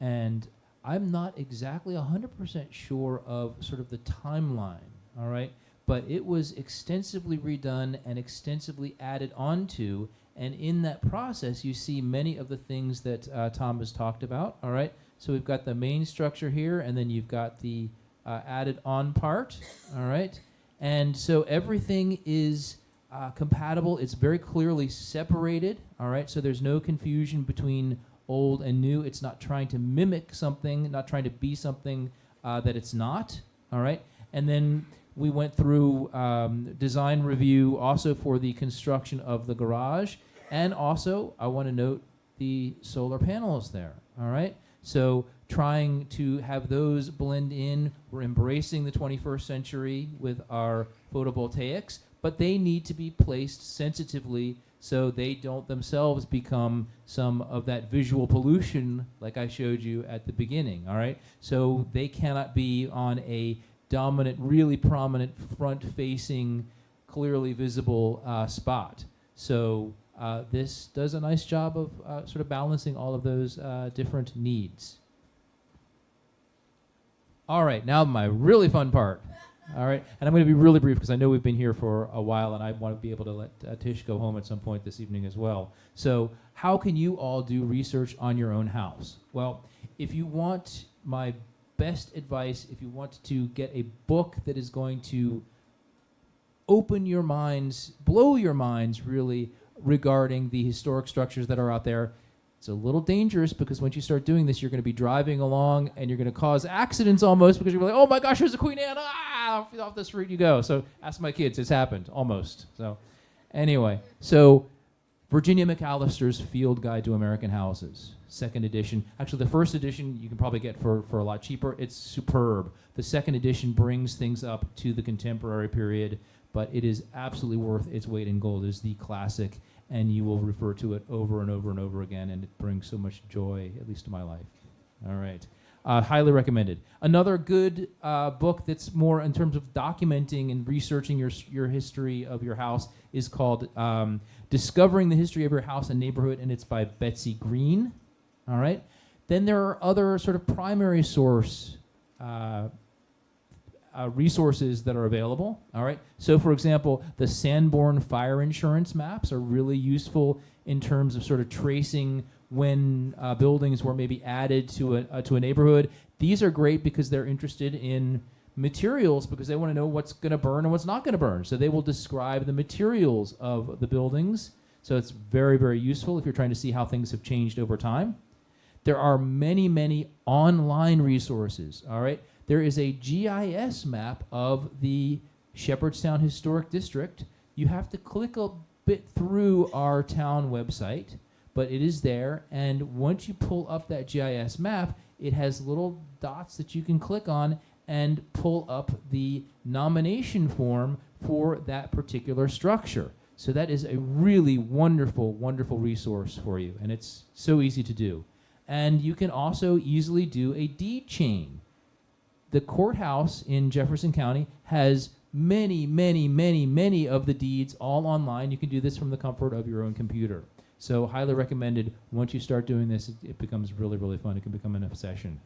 and I'm not exactly 100% sure of sort of the timeline, all right? But it was extensively redone and extensively added onto, and in that process, you see many of the things that Tom has talked about, all right? So we've got the main structure here, and then you've got the added on part, all right? And so everything is compatible. It's very clearly separated, all right? So there's no confusion between old and new. It's not trying to mimic something, not trying to be something that it's not, all right? And then we went through design review also for the construction of the garage, and also I want to note the solar panels there, all right? So trying to have those blend in. We're embracing the 21st century with our photovoltaics, but they need to be placed sensitively so they don't themselves become some of that visual pollution like I showed you at the beginning, all right? So they cannot be on a dominant, really prominent, front-facing, clearly visible spot. So this does a nice job of sort of balancing all of those different needs. All right, now my really fun part. All right, and I'm going to be really brief because I know we've been here for a while, and I want to be able to let Tish go home at some point this evening as well. So how can you all do research on your own house? Well, if you want my best advice, if you want to get a book that is going to open your minds, blow your minds really regarding the historic structures that are out there. It's a little dangerous because once you start doing this, you're going to be driving along and you're going to cause accidents almost because you're like, oh my gosh, there's a Queen Anne. Ah, off this route you go. So ask my kids, it's happened almost. So anyway, so Virginia McAllister's Field Guide to American Houses, second edition. Actually, the first edition you can probably get for a lot cheaper. It's superb. The second edition brings things up to the contemporary period, but it is absolutely worth its weight in gold. It is the classic, and you will refer to it over and over and over again, and it brings so much joy, at least to my life. All right. Highly recommended. Another good book that's more in terms of documenting and researching your history of your house is called Discovering the History of Your House and Neighborhood, and it's by Betsy Green. All right. Then there are other sort of primary source resources that are available. All right. So, for example, the Sanborn fire insurance maps are really useful in terms of sort of tracing when buildings were maybe added to a neighborhood. These are great because they're interested in materials because they want to know what's going to burn and what's not going to burn. So they will describe the materials of the buildings. So it's very, very useful if you're trying to see how things have changed over time. There are many, many online resources. All right. There is a GIS map of the Shepherdstown Historic District. You have to click a bit through our town website, but it is there. And once you pull up that GIS map, it has little dots that you can click on and pull up the nomination form for that particular structure. So that is a really wonderful, wonderful resource for you. And it's so easy to do. And you can also easily do a deed chain. The courthouse in Jefferson County has many, many, many, many of the deeds all online. You can do this from the comfort of your own computer. So highly recommended. Once you start doing this, it becomes really, really fun. It can become an obsession.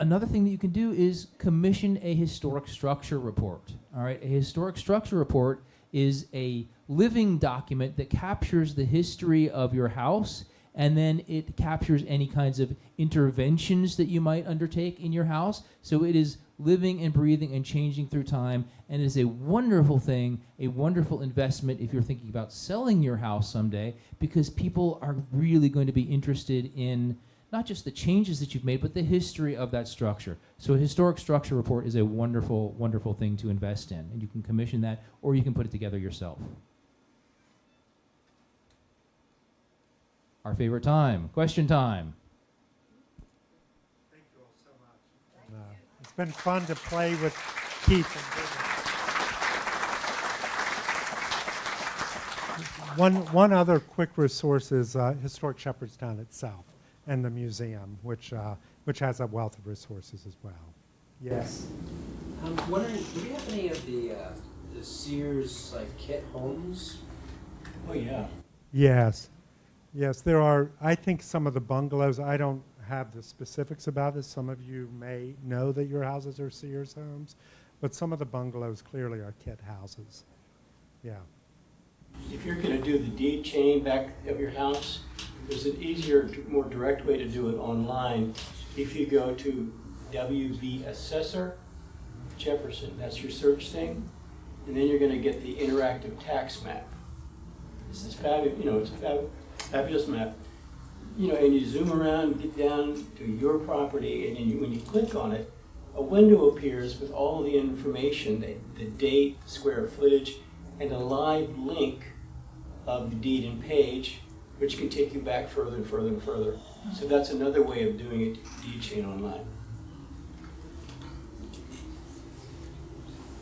Another thing that you can do is commission a historic structure report. All right, a historic structure report is a living document that captures the history of your house, and then it captures any kinds of interventions that you might undertake in your house. So it is living and breathing and changing through time, and is a wonderful thing, a wonderful investment if you're thinking about selling your house someday, because people are really going to be interested in not just the changes that you've made, but the history of that structure. So a historic structure report is a wonderful, wonderful thing to invest in, and you can commission that, or you can put it together yourself. Our favorite time, question time. Thank you all so much. It's been fun to play with Keith. One other quick resource is Historic Shepherdstown itself and the museum, which has a wealth of resources as well. Yes. I'm wondering, do you have any of the Sears like kit homes? Oh, yeah. Yes. Yes, there are, I think some of the bungalows, I don't have the specifics about this. Some of you may know that your houses are Sears homes, but some of the bungalows clearly are kit houses. Yeah. If you're going to do the deed chain back of your house, there's an easier, more direct way to do it online. If you go to WV Assessor Jefferson, that's your search thing, and then you're going to get the interactive tax map. This is fabulous, it's a fabulous map. And you zoom around, get down to your property, and then when you click on it, a window appears with all the information, the date, square footage, and a live link of the deed and page, which can take you back further and further and further. So that's another way of doing it, deed chain online.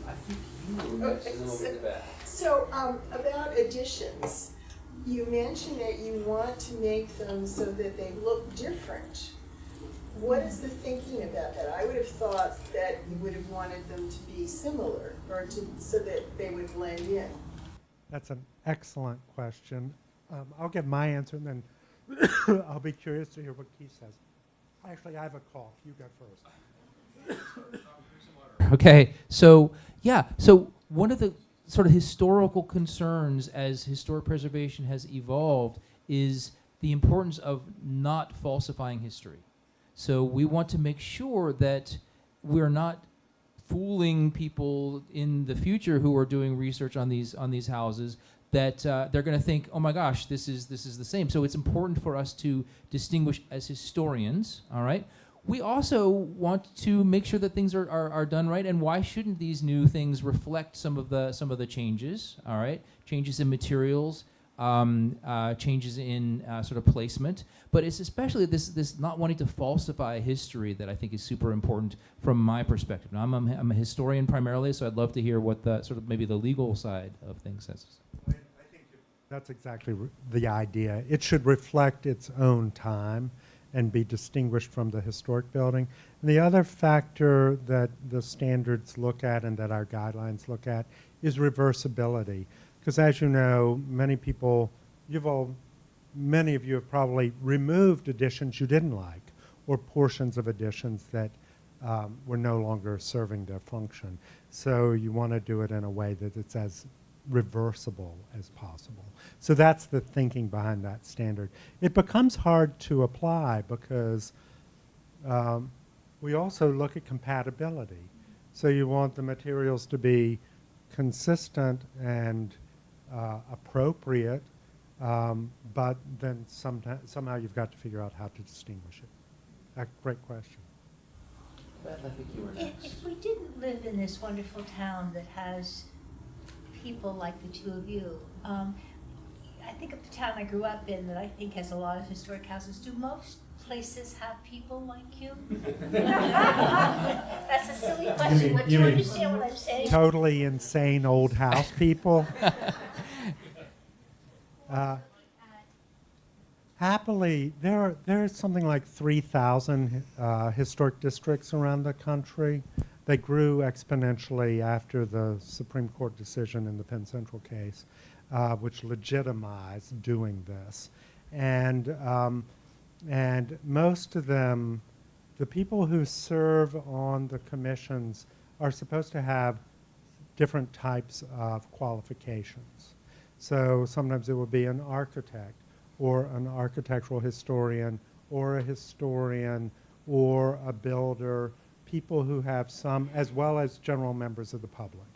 I think you were next, and then we'll get back. So, about additions, you mentioned that you want to make them so that they look different. What is the thinking about that? I would have thought that you would have wanted them to be similar, or so that they would blend in. That's an excellent question. I'll give my answer, and then I'll be curious to hear what Keith says. Actually, I have a cough. You go first. Okay, so one of the sort of historical concerns as historic preservation has evolved is the importance of not falsifying history. So we want to make sure that we're not fooling people in the future who are doing research on these houses that they're going to think, oh my gosh, this is the same. So it's important for us to distinguish as historians. All right. We also want to make sure that things are done right, and why shouldn't these new things reflect some of the changes? All right, changes in materials, changes in sort of placement, but it's especially this not wanting to falsify history that I think is super important from my perspective. Now, I'm a historian primarily, so I'd love to hear what the sort of maybe the legal side of things says. I think that's exactly the idea. It should reflect its own time and be distinguished from the historic building. And the other factor that the standards look at and that our guidelines look at is reversibility. Because as you know, many of you have probably removed editions you didn't like, or portions of editions that were no longer serving their function. So you want to do it in a way that it's as reversible as possible. So that's the thinking behind that standard. It becomes hard to apply because we also look at compatibility. So you want the materials to be consistent and appropriate, but then somehow you've got to figure out how to distinguish it. Great question. Beth, I think you were next. If we didn't live in this wonderful town that has people like the two of you, I think of the town I grew up in that I think has a lot of historic houses. Do most places have people like you? That's a silly question, but do you understand what I'm saying? Totally insane old house people. Happily, there's something like 3,000 historic districts around the country. They grew exponentially after the Supreme Court decision in the Penn Central case, which legitimized doing this. And most of them, the people who serve on the commissions are supposed to have different types of qualifications. So sometimes it will be an architect, or an architectural historian, or a historian, or a builder, people who have some, as well as general members of the public.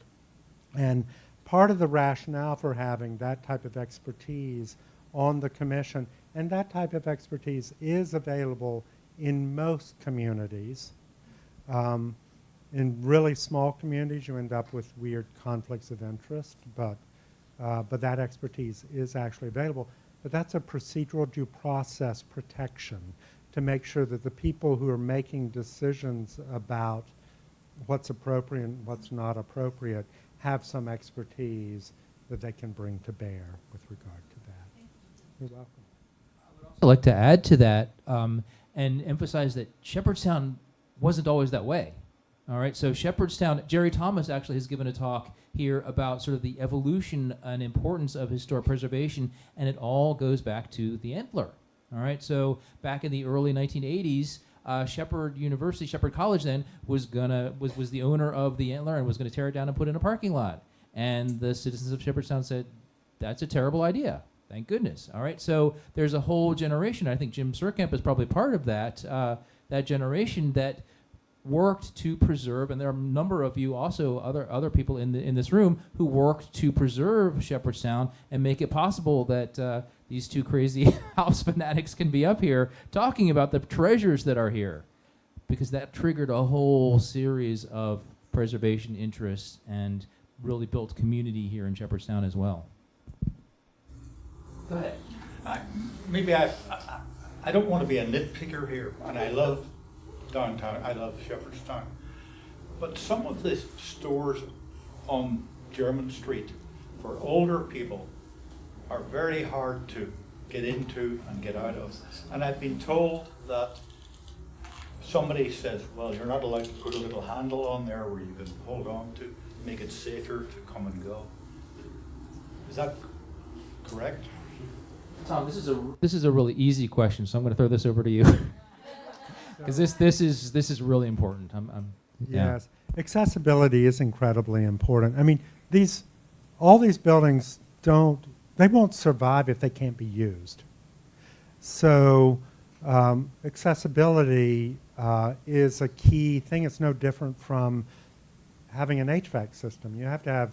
And part of the rationale for having that type of expertise on the commission, and that type of expertise is available in most communities. In really small communities, you end up with weird conflicts of interest, but that expertise is actually available. But that's a procedural due process protection to make sure that the people who are making decisions about what's appropriate and what's not appropriate have some expertise that they can bring to bear with regard to that. You're welcome. I'd like to add to that and emphasize that Shepherdstown wasn't always that way. All right, so Shepherdstown, Jerry Thomas actually has given a talk here about sort of the evolution and importance of historic preservation, and it all goes back to the Entler. All right, so back in the early 1980s, Shepherd University, Shepherd College then was the owner of the Entler and was going to tear it down and put in a parking lot. And the citizens of Shepherdstown said, that's a terrible idea. Thank goodness. All right, so there's a whole generation. I think Jim Surkamp is probably part of that generation that worked to preserve, and there are a number of you also, other people in this room who worked to preserve Shepherdstown and make it possible that these two crazy house fanatics can be up here talking about the treasures that are here, because that triggered a whole series of preservation interests and really built community here in Shepherdstown as well. Go ahead. I don't want to be a nitpicker here, and I love downtown, I love Shepherdstown, but some of the stores on German Street for older people are very hard to get into and get out of. And I've been told that somebody says, well, you're not allowed to put a little handle on there where you can hold on to, make it safer to come and go. Is that correct? Tom, this is a really easy question, so I'm going to throw this over to you. Because this is really important. Yes, accessibility is incredibly important. I mean, all these buildings won't survive if they can't be used. So accessibility is a key thing. It's no different from having an HVAC system. You have to have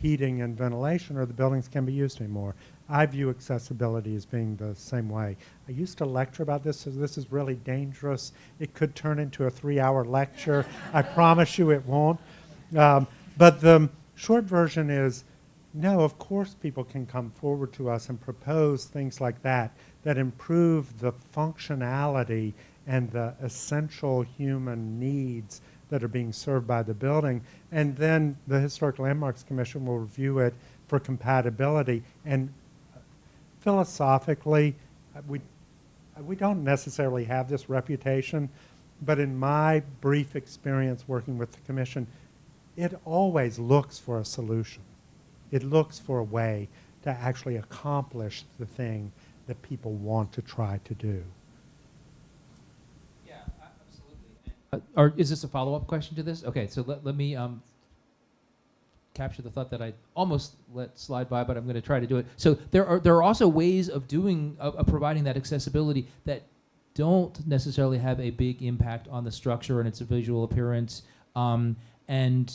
heating and ventilation or the buildings can't be used anymore. I view accessibility as being the same way. I used to lecture about this, so this is really dangerous. It could turn into a 3-hour lecture. I promise you it won't. But the short version is, no, of course people can come forward to us and propose things like that that improve the functionality and the essential human needs that are being served by the building. And then the Historic Landmarks Commission will review it for compatibility. And philosophically, we don't necessarily have this reputation, but in my brief experience working with the commission, it always looks for a solution. It looks for a way to actually accomplish the thing that people want to try to do. Yeah, absolutely. Is this a follow-up question to this? Okay, so let me capture the thought that I almost let slide by, but I'm going to try to do it. So there are also ways of doing of providing that accessibility that don't necessarily have a big impact on the structure and its visual appearance. And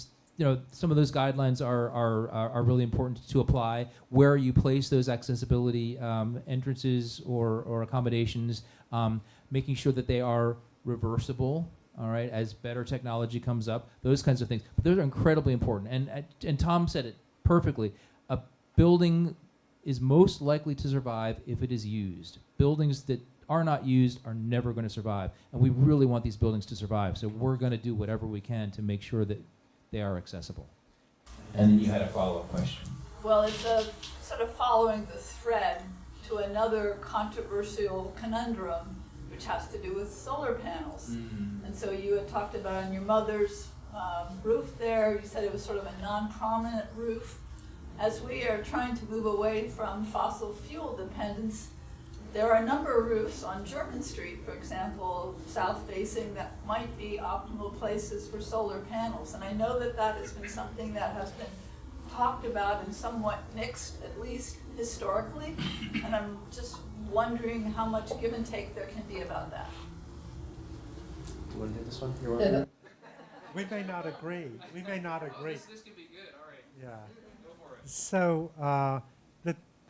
some of those guidelines are really important to apply. Where you place those accessibility entrances or accommodations, making sure that they are reversible. All right, as better technology comes up, those kinds of things. But those are incredibly important. And Tom said it perfectly. A building is most likely to survive if it is used. Buildings that are not used are never going to survive. And we really want these buildings to survive. So we're going to do whatever we can to make sure that they are accessible. And then you had a follow-up question. Well, it's sort of following the thread to another controversial conundrum, which has to do with solar panels. Mm-hmm. And so you had talked about on your mother's roof there, you said it was sort of a non-prominent roof. As we are trying to move away from fossil fuel dependence, there are a number of roofs on German Street, for example, south-facing, that might be optimal places for solar panels. And I know that that has been something that has been talked about and somewhat mixed, at least historically. And I'm just wondering how much give and take there can be about that. Do you want to do this one? You're welcome. We may not agree. We may not agree. This could be good. All right. Yeah. Go for it. So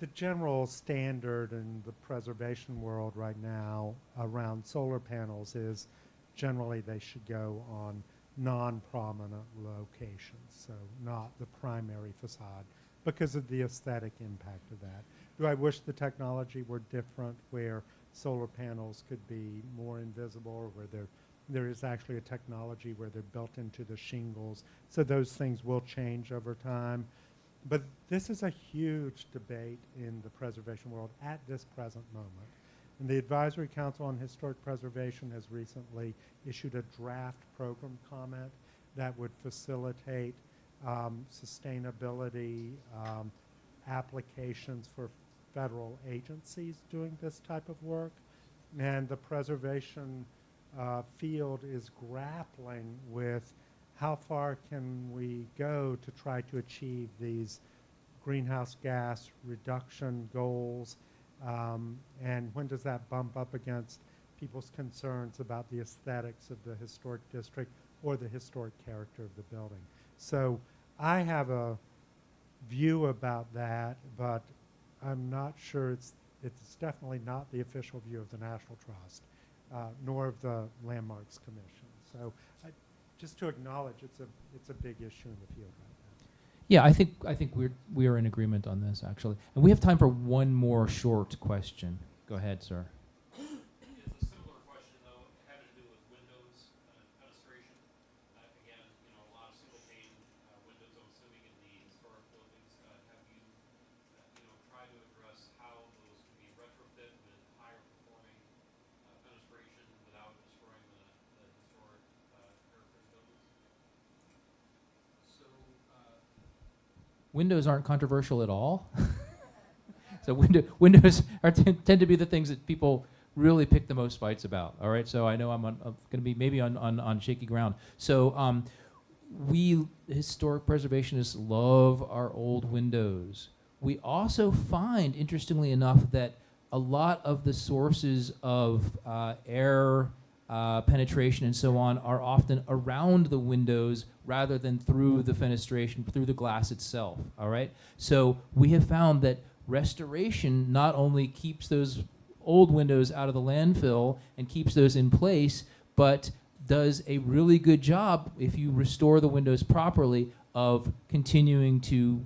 the general standard in the preservation world right now around solar panels is generally they should go on non-prominent locations, so not the primary facade, because of the aesthetic impact of that. Do I wish the technology were different, where solar panels could be more invisible, where there is actually a technology where they're built into the shingles, so those things will change over time. But this is a huge debate in the preservation world at this present moment. And the Advisory Council on Historic Preservation has recently issued a draft program comment that would facilitate sustainability applications for federal agencies doing this type of work. And the preservation field is grappling with how far can we go to try to achieve these greenhouse gas reduction goals, and when does that bump up against people's concerns about the aesthetics of the historic district or the historic character of the building. So I have a view about that, but I'm not sure it's definitely not the official view of the National Trust, nor of the Landmarks Commission. So just to acknowledge it's a big issue in the field right now. Yeah, I think we are in agreement on this, actually. And we have time for one more short question. Go ahead, sir. It's a similar question, though, having to do with windows fenestration. Again, a lot of single pane windows, I'm assuming, in the historic buildings. Have you, tried to address how those can be retrofit with higher performing fenestration without destroying the historic character of buildings? Windows aren't controversial at all. So windows tend to be the things that people really pick the most fights about. All right, so I know I'm going to be maybe on shaky ground. So we historic preservationists love our old windows. We also find, interestingly enough, that a lot of the sources of air penetration and so on are often around the windows rather than through the fenestration, through the glass itself, all right? So we have found that restoration not only keeps those old windows out of the landfill and keeps those in place, but does a really good job, if you restore the windows properly, of continuing to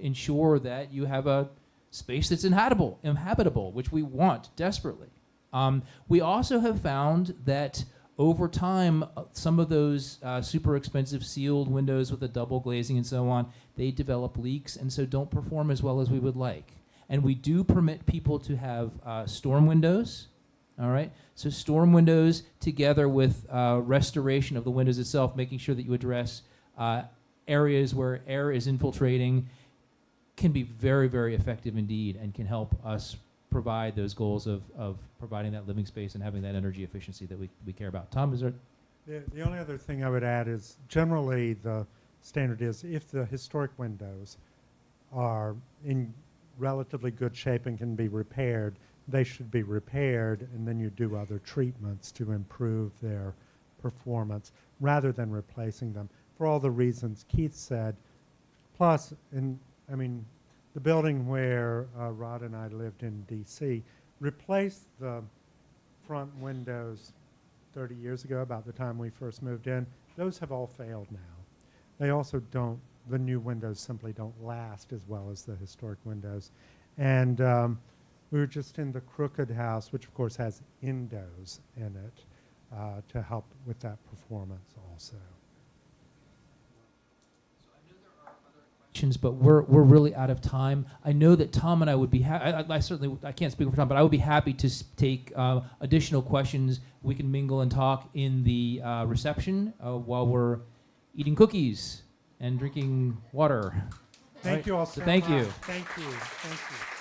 ensure that you have a space that's inhabitable, which we want desperately. We also have found that over time, some of those super expensive sealed windows with the double glazing and so on, they develop leaks and so don't perform as well as we would like. And we do permit people to have storm windows, all right? So storm windows together with restoration of the windows itself, making sure that you address areas where air is infiltrating, can be very, very effective indeed and can help us provide those goals of providing that living space and having that energy efficiency that we care about. Tom, is there? The only other thing I would add is generally the standard is if the historic windows are in relatively good shape and can be repaired, they should be repaired, and then you do other treatments to improve their performance rather than replacing them for all the reasons Keith said. Plus, the building where Rod and I lived in D.C. replaced the front windows 30 years ago, about the time we first moved in. Those have all failed now. They also don't, the new windows simply don't last as well as the historic windows. And we were just in the Crooked House, which of course has Indos in it to help with that performance also. But we're really out of time. I know that Tom and I would be I certainly I can't speak for Tom, but I would be happy to take additional questions. We can mingle and talk in the reception while we're eating cookies and drinking water. Thank you all so Thank much. you. Thank you. Thank you.